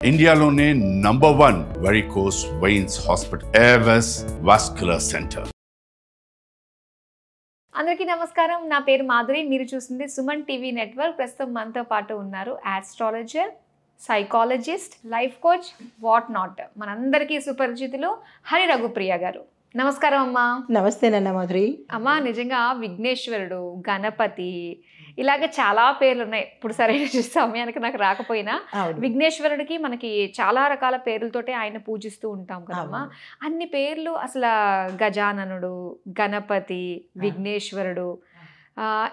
ఇండియాలోనే #1 varicose veins hospital Avis vascular centre. అందరికీ నమస్కారం. నా పేరు మాధురి. మీరు చూస్తుంది సుమన్ టీవీ నెట్వర్క్. ప్రస్తుతం మనతో పాటు ఉన్నారు astrologer, psychologist, life coach, what not, మనందరికీ సుపరిచితులు హరి రఘుప్రియ గారు. నమస్కారం అమ్మా. నమస్తే నాన్న మాధురి. అమ్మా, నిజంగా విఘ్నేశ్వరుడు, గణపతి, ఇలాగ చాలా పేర్లు ఉన్నాయి. ఇప్పుడు సరైన సమయానికి నాకు రాకపోయినా విఘ్నేశ్వరుడికి మనకి చాలా రకాల పేర్లతోటే ఆయన పూజిస్తూ ఉంటాం కదమ్మా. అన్ని పేర్లు అసలు గజాననుడు, గణపతి, విఘ్నేశ్వరుడు,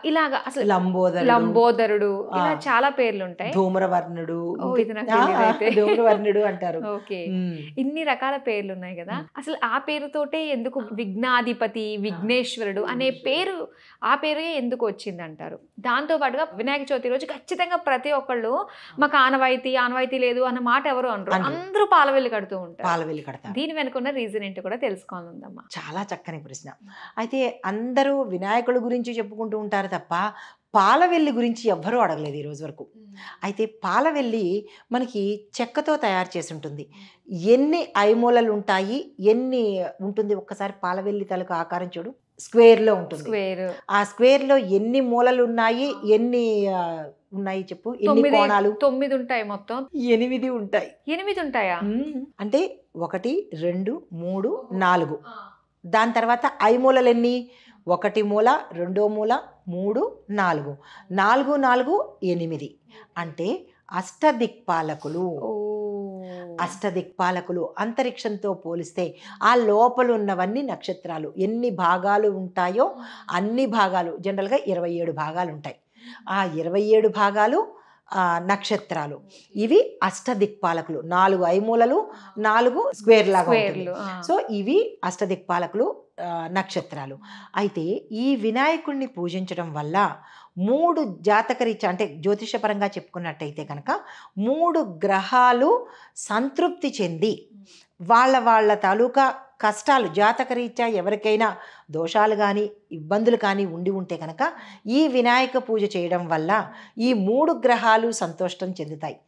ఇలాగా అసలు లంబోదరుడు, ఇలా చాలా పేర్లు ఉంటాయి. ధూమ్రవర్ణుడు, ఇది నాకు ధూమ్రవర్ణుడు అంటారు. ఓకే, ఇన్ని రకాల పేర్లు ఉన్నాయి కదా. అసలు ఆ పేరుతోటే ఎందుకు విఘ్నాధిపతి, విఘ్నేశ్వరుడు అనే పేరు, ఆ పేరే ఎందుకు వచ్చింది అంటారు? దాంతో పాటుగా వినాయక చవితి రోజు ఖచ్చితంగా ప్రతి ఒక్కళ్ళు మాకు ఆనవాయితీ లేదు అన్న మాట ఎవరు అనరు. అందరూ పాలవెల్లి కడుతూ ఉంటారు. దీని వెనుకున్న రీజన్ ఏంటో కూడా తెలుసుకోవాలందమ్మా. చాలా చక్కని ప్రశ్న. అయితే అందరూ వినాయకుడి గురించి చెప్పుకుంటూ ఉంటారు తప్ప పాలవెల్లి గురించి ఎవ్వరూ అడగలేదు ఈ రోజు వరకు. అయితే పాలవెల్లి మనకి చెక్కతో తయారు చేసి ఉంటుంది. ఎన్ని ఐమూలలు ఉంటాయి, ఎన్ని ఉంటుంది, ఒక్కసారి పాలవెల్లి తలకు ఆకారం చూడు, స్క్వేర్లో ఉంటుంది. ఆ స్క్వేర్లో ఎన్ని మూలలు ఉన్నాయి, ఎన్ని ఉన్నాయి చెప్పు, ఎన్ని కోణాలు? 9 ఉంటాయి. మొత్తం 8 ఉంటాయి. 8 ఉంటాయా? అంటే 1, 2, 3, 4. దాని తర్వాత ఐమూలలు ఎన్ని? 1 మూల, 2 మూల, 3, 4, 4, 4, 8. అంటే అష్టదిక్పాలకులు. అష్టదిక్పాలకులు అంతరిక్షంతో పోలిస్తే ఆ లోపల ఉన్నవన్నీ నక్షత్రాలు. ఎన్ని భాగాలు ఉంటాయో అన్ని భాగాలు, జనరల్గా 27 భాగాలు ఉంటాయి. ఆ 27 భాగాలు నక్షత్రాలు. ఇవి అష్టదిక్పాలకులు. 4 ఐమూలలు, 4 స్క్వేర్ లాగా ఉంటుంది. సో ఇవి అష్టదిక్పాలకులు, నక్షత్రాలు. అయితే ఈ వినాయకుడిని పూజించడం వల్ల 3 జాతకరీత్యా, అంటే జ్యోతిషపరంగా చెప్పుకున్నట్టయితే కనుక 3 గ్రహాలు సంతృప్తి చెంది వాళ్ళ తాలూకా కష్టాలు, జాతకరీత్యా ఎవరికైనా దోషాలు కానీ ఇబ్బందులు కానీ ఉంటే కనుక ఈ వినాయక పూజ చేయడం వల్ల ఈ 3 గ్రహాలు సంతోషం చెందుతాయి.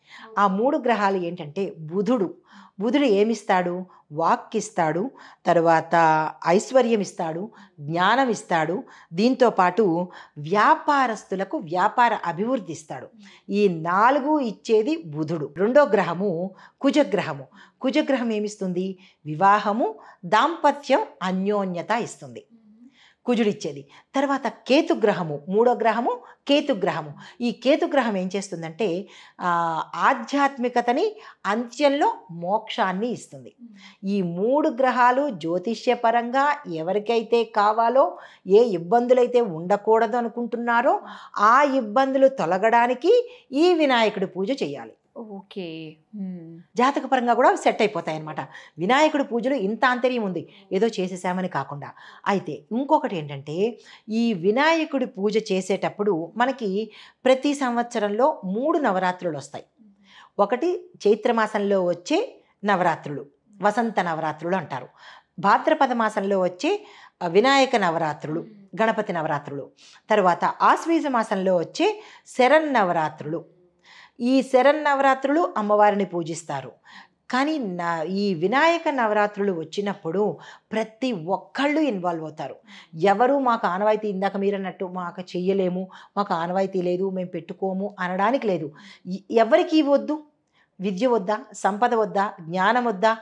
ఆ 3 గ్రహాలు ఏంటంటే బుధుడు ఏమిస్తాడు? వాక్ ఇస్తాడు, తర్వాత ఐశ్వర్యం ఇస్తాడు, జ్ఞానం ఇస్తాడు. దీంతోపాటు వ్యాపారస్తులకు వ్యాపార అభివృద్ధి ఇస్తాడు. ఈ 4 ఇచ్చేది బుధుడు. 2వ గ్రహము కుజగ్రహము. కుజగ్రహం ఏమిస్తుంది? వివాహము, దాంపత్యం, అన్యోన్యత ఇస్తుంది కుజుడిచ్చేది. తర్వాత కేతుగ్రహము, 3వ గ్రహము కేతుగ్రహము. ఈ కేతుగ్రహం ఏం చేస్తుందంటే ఆధ్యాత్మికతని, అంత్యంలో మోక్షాన్ని ఇస్తుంది. ఈ 3 గ్రహాలు జ్యోతిష్యపరంగా ఎవరికైతే కావాలో, ఏ ఇబ్బందులైతే ఉండకూడదు అనుకుంటున్నారో ఆ ఇబ్బందులు తొలగడానికి ఈ వినాయకుడి పూజ చేయాలి. ఓకే, జాతకపరంగా కూడా సెట్ అయిపోతాయి అన్నమాట. వినాయకుడి పూజలు ఇంత ఆంతర్యం ఉంది, ఏదో చేసేసామని కాకుండా. అయితే ఇంకొకటి ఏంటంటే, ఈ వినాయకుడి పూజ చేసేటప్పుడు మనకి ప్రతి సంవత్సరంలో 3 నవరాత్రులు వస్తాయి. ఒకటి చైత్రమాసంలో వచ్చే నవరాత్రులు, వసంత నవరాత్రులు అంటారు. భాద్రపద మాసంలో వచ్చే వినాయక నవరాత్రులు, గణపతి నవరాత్రులు. తర్వాత ఆశ్వీజ మాసంలో వచ్చే శరన్నవరాత్రులు. ఈ శరన్నవరాత్రులు అమ్మవారిని పూజిస్తారు. కానీ ఈ వినాయక నవరాత్రులు వచ్చినప్పుడు ప్రతి ఒక్కళ్ళు ఇన్వాల్వ్ అవుతారు. ఎవరు మాకు ఆనవాయితీ, ఇందాక మీరు అన్నట్టు మాకు చెయ్యలేము, మాకు ఆనవాయితీ లేదు, మేము పెట్టుకోము అనడానికి లేదు. ఎవరికి వద్దు? విద్య వద్దా? సంపద వద్దా? జ్ఞానం వద్దా?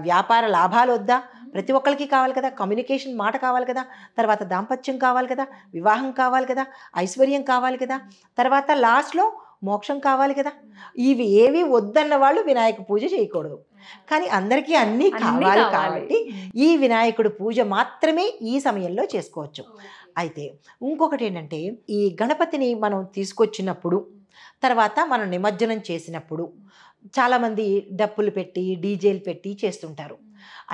వ్యాపార లాభాలు వద్దా? ప్రతి ఒక్కరికి కావాలి కదా. కమ్యూనికేషన్ మాట కావాలి కదా. తర్వాత దాంపత్యం కావాలి కదా, వివాహం కావాలి కదా, ఐశ్వర్యం కావాలి కదా, తర్వాత లాస్ట్లో మోక్షం కావాలి కదా. ఇవి ఏవి వద్దన్న వాళ్ళు వినాయక పూజ చేయకూడదు. కానీ అందరికీ అన్నీ కావాలి కాబట్టి ఈ వినాయకుడి పూజ మాత్రమే ఈ సమయంలో చేసుకోవచ్చు. అయితే ఇంకొకటి ఏంటంటే, ఈ గణపతిని మనం తీసుకొచ్చినప్పుడు, తర్వాత మనం నిమజ్జనం చేసినప్పుడు చాలామంది డప్పులు పెట్టి, డీజేలు పెట్టి చేస్తుంటారు.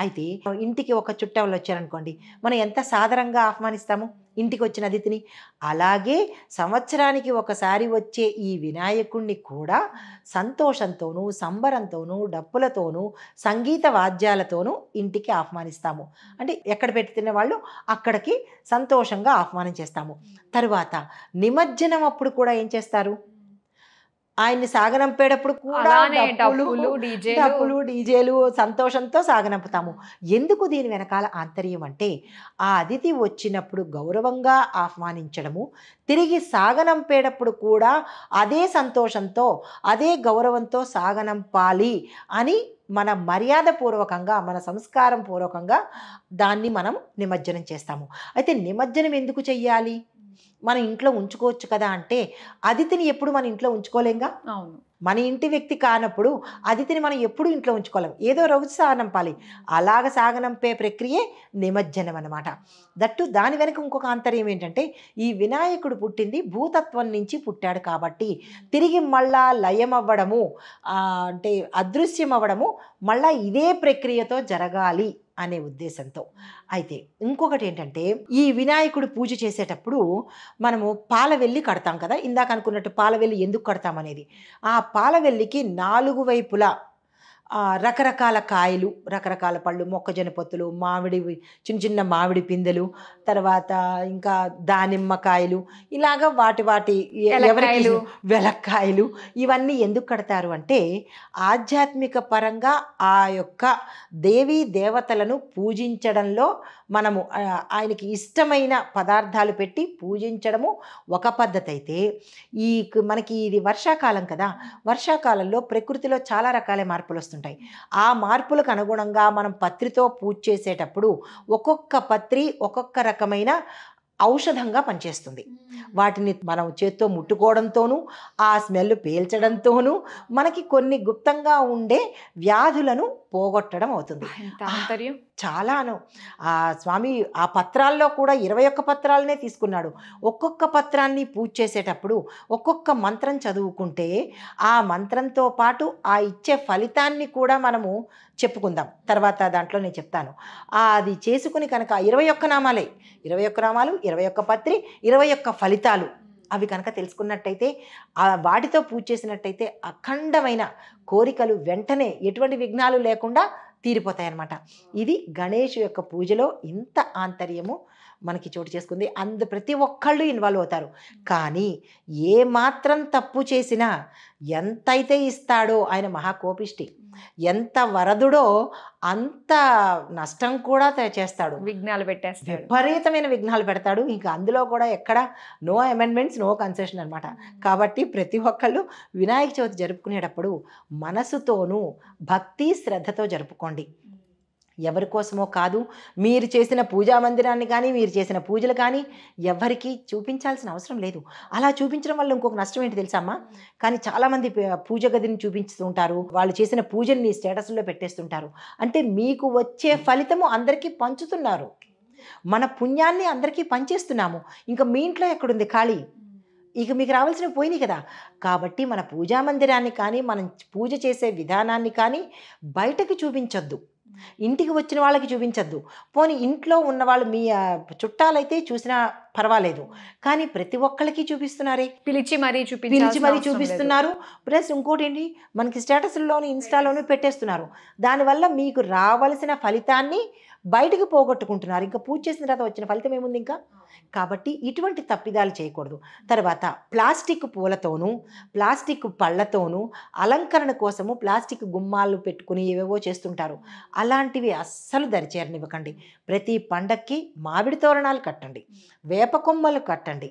అయితే ఇంటికి ఒక చుట్టాలు వచ్చారనుకోండి, మనం ఎంత సాదరంగా ఆహ్వానిస్తాము ఇంటికి వచ్చిన అతిథిని. అలాగే సంవత్సరానికి ఒకసారి వచ్చే ఈ వినాయకుణ్ణి కూడా సంతోషంతోనూ, సంబరంతోనూ, డప్పులతోనూ, సంగీత వాద్యాలతోనూ ఇంటికి ఆహ్వానిస్తాము. అంటే ఎక్కడ పెట్టి తిన్న వాళ్ళు అక్కడికి సంతోషంగా ఆహ్వానం చేస్తాము. తరువాత నిమజ్జనం అప్పుడు కూడా ఏం చేస్తారు? ఆయన్ని సాగనంపేటప్పుడు కూడా డప్పులు డీజేలు సంతోషంతో సాగనంపుతాము. ఎందుకు దీని వెనకాల ఆంతర్యం అంటే ఆ అతిథి వచ్చినప్పుడు గౌరవంగా ఆహ్వానించడము, తిరిగి సాగనంపేటప్పుడు కూడా అదే సంతోషంతో అదే గౌరవంతో సాగనంపాలి అని మన మర్యాదపూర్వకంగా, మన సంస్కారం పూర్వకంగా దాన్ని మనం నిమజ్జనం చేస్తాము. అయితే నిమజ్జనం ఎందుకు చెయ్యాలి? మనం ఇంట్లో ఉంచుకోవచ్చు కదా అంటే అతిథిని ఎప్పుడు మన ఇంట్లో ఉంచుకోలేంగా. అవును, మన ఇంటి వ్యక్తి కానప్పుడు అతిథిని మనం ఎప్పుడు ఇంట్లో ఉంచుకోలేం, ఏదో రోజు సాగనంపాలి. అలాగ సాగనంపే ప్రక్రియే నిమజ్జనం అన్నమాట. దట్టు దాని వెనక ఇంకొక ఆంతర్యం ఏంటంటే ఈ వినాయకుడు పుట్టింది భూతత్వం నుంచి పుట్టాడు కాబట్టి తిరిగి మళ్ళా లయం అవ్వడము అంటే అదృశ్యం అవ్వడము మళ్ళా ఇదే ప్రక్రియతో జరగాలి అనే ఉద్దేశంతో. అయితే ఇంకొకటి ఏంటంటే ఈ వినాయకుడు పూజ చేసేటప్పుడు మనము పాలవెల్లి కడతాం కదా, ఇందాక అనుకున్నట్టు పాలవెల్లి ఎందుకు కడతామనేది. ఆ పాలవెల్లికి 4 వైపులా రకరకాల కాయలు, రకరకాల పళ్ళు, మొక్కజొన్న పొత్తులు, మామిడి చిన్న చిన్న మామిడి పిందెలు, తర్వాత ఇంకా దానిమ్మకాయలు, ఇలాగా వాటి ఎవరికి వెలక్కాయలు, ఇవన్నీ ఎందుకు కడతారు అంటే ఆధ్యాత్మిక పరంగా ఆ యొక్క దేవీ దేవతలను పూజించడంలో మనము ఆయనకి ఇష్టమైన పదార్థాలు పెట్టి పూజించడము ఒక పద్ధతి అయితే, మనకి ఇది వర్షాకాలం కదా, వర్షాకాలంలో ప్రకృతిలో చాలా రకాల మార్పులు వస్తుంటాయి. ఆ మార్పులకు అనుగుణంగా మనం పత్రితో పూజ చేసేటప్పుడు ఒక్కొక్క పత్రి ఒక్కొక్క రకమైన ఔషధంగా పనిచేస్తుంది. వాటిని మనం చేత్తో ముట్టుకోవడంతోనూ ఆ స్మెల్ పీల్చడంతోనూ మనకి కొన్ని గుప్తంగా ఉండే వ్యాధులను పోగొట్టడం అవుతుంది. చాలాను ఆ స్వామి ఆ పత్రాల్లో కూడా 21 పత్రాలనే తీసుకున్నాడు. ఒక్కొక్క పత్రాన్ని పూజ చేసేటప్పుడు ఒక్కొక్క మంత్రం చదువుకుంటే ఆ మంత్రంతో పాటు ఆ ఇచ్చే ఫలితాన్ని కూడా మనము చెప్పుకుందాం. తర్వాత దాంట్లో నేను చెప్తాను. అది చేసుకుని కనుక 21 నామాలే, 21 నామాలు, 21 పత్రి, 21 ఫలితాలు అవి కనుక తెలుసుకున్నట్టయితే వాటితో పూజ చేసినట్టయితే అఖండమైన కోరికలు వెంటనే ఎటువంటి విఘ్నాలు లేకుండా తీరిపోతాయన్నమాట. ఇది గణేష్ యొక్క పూజలో ఇంత ఆంతర్యము మనకి చోటు చేసుకుంది. ప్రతి ఒక్కళ్ళు ఇన్వాల్వ్ అవుతారు. కానీ ఏ మాత్రం తప్పు చేసినా ఎంతైతే ఇస్తాడో ఆయన మహాకోపిష్టి, ఎంత వరదుడో అంత నష్టం కూడా చేస్తాడు, విఘ్నాలు పెట్టేస్తాడు, విపరీతమైన విఘ్నాలు పెడతాడు. ఇంకా అందులో కూడా ఎక్కడ నో అమెండ్మెంట్స్, నో కన్సెషన్ అనమాట. కాబట్టి ప్రతి ఒక్కళ్ళు వినాయక చవితి జరుపుకునేటప్పుడు మనసుతోనూ భక్తి శ్రద్ధతో జరుపుకోండి. ఎవరి కోసమో కాదు, మీరు చేసిన పూజా మందిరాన్ని కానీ మీరు చేసిన పూజలు కానీ ఎవరికి చూపించాల్సిన అవసరం లేదు. అలా చూపించడం వల్ల ఇంకొక నష్టం ఏంటి తెలుసమ్మా? కానీ చాలామంది పూజ గదిని చూపిస్తూ ఉంటారు, వాళ్ళు చేసిన పూజల్ని స్టేటస్లో పెట్టేస్తుంటారు. అంటే మీకు వచ్చే ఫలితము అందరికీ పంచుతున్నారు, మన పుణ్యాన్ని అందరికీ పంచేస్తున్నాము. ఇంకా మీ ఇంట్లో ఎక్కడుంది ఖాళీ? ఇక మీకు రావాల్సినవి పోయినాయి కదా. కాబట్టి మన పూజా మందిరాన్ని కానీ మనం పూజ చేసే విధానాన్ని కానీ బయటకు చూపించొద్దు, ఇంటికి వచ్చిన వాళ్ళకి చూపించద్దు. పోనీ ఇంట్లో ఉన్నవాళ్ళు మీ చుట్టాలైతే చూసినా పర్వాలేదు, కానీ ప్రతి ఒక్కళ్ళకి చూపిస్తున్నారే, పిలిచి మరీ చూపిస్తున్నారు. ప్లస్ ఇంకోటి ఏంటి, మనకి స్టేటస్లోను ఇన్స్టాలోనూ పెట్టేస్తున్నారు. దానివల్ల మీకు రావాల్సిన ఫలితాన్ని బయటకు పోగొట్టుకుంటున్నారు. ఇంకా పూజ చేసిన తర్వాత వచ్చిన ఫలితం ఏముంది ఇంకా? కాబట్టి ఇటువంటి తప్పిదాలు చేయకూడదు. తర్వాత ప్లాస్టిక్ పూలతోనూ ప్లాస్టిక్ పళ్ళతోనూ అలంకరణ కోసము ప్లాస్టిక్ గుమ్మాలు పెట్టుకుని ఏవేవో చేస్తుంటారు. అలాంటివి అస్సలు దరిచేరనివ్వకండి. ప్రతి పండక్కి మామిడి తోరణాలు కట్టండి, వేప కొమ్మలు కట్టండి,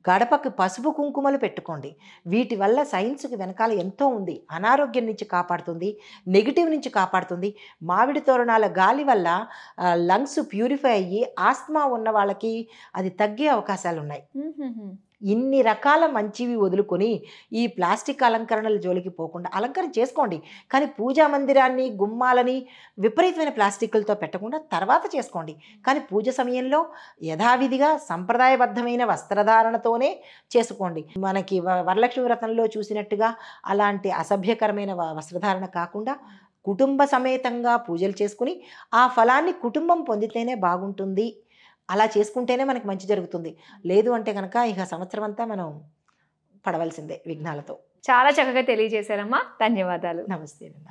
గడపకి పసుపు కుంకుమలు పెట్టుకోండి. వీటి వల్ల సైన్స్కి వెనకాల ఎంతో ఉంది. అనారోగ్యం నుంచి కాపాడుతుంది, నెగిటివ్ నుంచి కాపాడుతుంది. మామిడి తోరణాల గాలి వల్ల లంగ్స్ ప్యూరిఫై అయ్యి ఆస్మా ఉన్న వాళ్ళకి అది తగ్గే అవకాశాలు ఉన్నాయి. ఇన్ని రకాల మంచివి వదులుకొని ఈ ప్లాస్టిక్ అలంకరణల జోలికి పోకుండా అలంకరణ చేసుకోండి. కానీ పూజా మందిరాన్ని గుమ్మాలని విపరీతమైన ప్లాస్టిక్లతో పెట్టకుండా తర్వాత చేసుకోండి. కానీ పూజ సమయంలో యథావిధిగా సంప్రదాయబద్ధమైన వస్త్రధారణతోనే చేసుకోండి. మనకి వరలక్ష్మి వ్రతంలో చూసినట్టుగా అలాంటి అసభ్యకరమైన వస్త్రధారణ కాకుండా కుటుంబ సమేతంగా పూజలు చేసుకుని ఆ ఫలాన్ని కుటుంబం పొందితేనే బాగుంటుంది. అలా చేసుకుంటేనే మనకి మంచి జరుగుతుంది. లేదు అంటే కనుక ఇక సంవత్సరం అంతా మనం పడవలసిందే విఘ్నాలతో. చాలా చక్కగా తెలియజేశారమ్మా, ధన్యవాదాలు. నమస్తే అన్న.